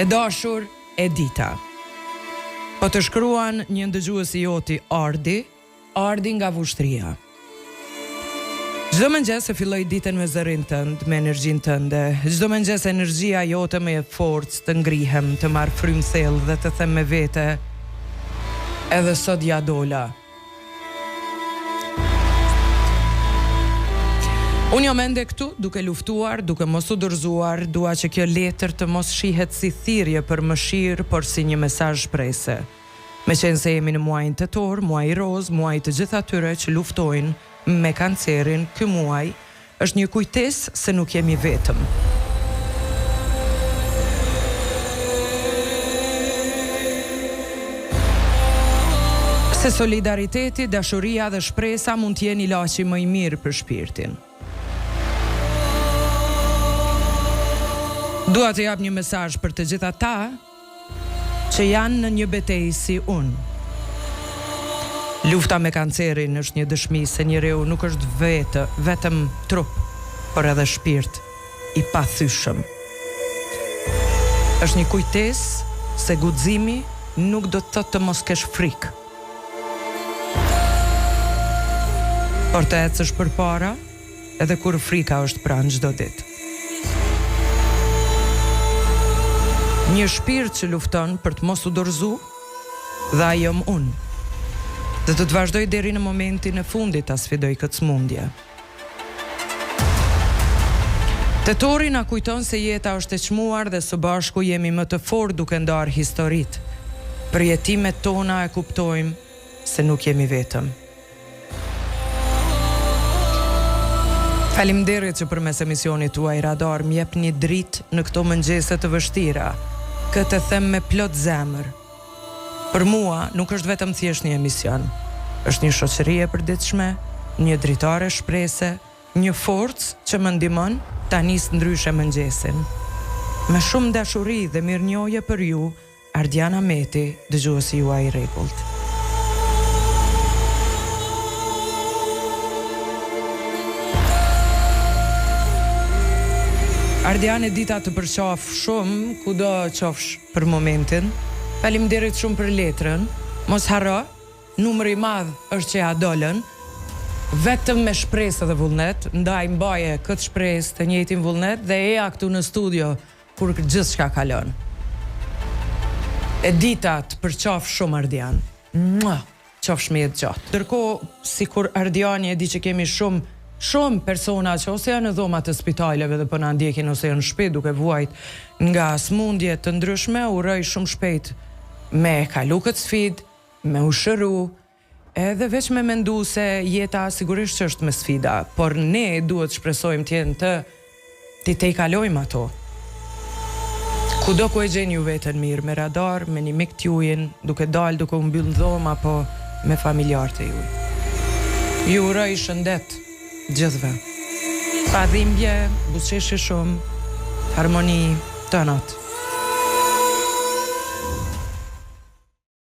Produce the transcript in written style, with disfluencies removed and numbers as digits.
E dashur Edita. Po të shkruan një ndëgjuesi joti Ardi nga Vushtria. Çdo mëngjes e filloj ditën me zërin tënd, me energjinë tënde. Çdo mëngjes energjia jote më jep forcë të ngrihem, të marr frym thellë dhe të them me vete, edhe sot ja dola. Unë jam ende këtu, duke luftuar, duke mos u dorëzuar, dua që kjo letër të mos shihet si thirrje për mëshirë, por si një mesazh shprehse. Meqense jemi në muajin tetor, muaji roz, muaji të gjithë atyre që luftojnë me kancerin, ky muaj është një kujtesë se nuk jemi vetëm. Se solidariteti, dashuria dhe shpresa mund të jenë ilaçi më i mirë për shpirtin. Dua të jap një mesazh për të gjithë ata që janë në një betejë si unë. Lufta me kancerin është një dëshmi se njeriu nuk është vetëm trup, por edhe shpirt i pathyeshëm. Është një kujtesë se guximi nuk do të thotë të mos kesh frikë. Por të ecësh përpara edhe kur frika është pranë çdo ditë. Një shpirt që lufton për të mos u dorëzu, dhe ai jam unë. Dhe do të vazhdoj deri në momentin e fundit ta sfidoj këtë smundje. Tetori na kujton se jeta është e çmuar dhe së bashku jemi më të fortë duke ndarë historitë. Për jetimet tona e kuptojmë se nuk jemi vetëm. Faleminderit që përmes emisionit tuaj Radar më jep një dritë në këto mëngjese të vështira. Këtë them me plot zemër. Për mua nuk është vetëm thjesht një emision. Është një shoqëri e përditshme, një dritare shprehse, një forcë që më ndihmon ta nis ndryshe mëngjesin. Me shumë dashuri dhe mirënjohje për ju, Ardiana Meti, dëgjuesi juaj i rregullt. Ardiane, dita të përqaf shumë, kudo qofsh për momentin. Faleminderit shumë për letrën. Mos harro, numri i madh është që ja dolën. Vetëm me shpresë dhe vullnet, ndaj mbaje këtë shpresë të njëjtin vullnet dhe eja këtu në studio kur gjithçka kalon. E dita të përqaf shumë Ardian. Qofsh me jetë gjatë. Ndërkohë, sikur Ardiani e di që kemi shumë persona që ose janë në dhomat të spitaleve dhe po na ndjekin ose janë në shtëpi duke vuajt nga smundje të ndryshme, uroj shumë shpejt me kalu këtë sfidë, me u shëru, edhe veç me mendu se jeta sigurisht që është me sfida, por ne duhet shpresojmë të i kalojmë ato. Kudo ku e gjen ju veten mirë, me Radar, me një mik t'jujin, duke dalë, duke u mbyll në dhomë apo me familjarët e juaj. Ju uroj shëndet gjithve. Pa dhimbje, buzëqeshje shumë, harmoni, të natë.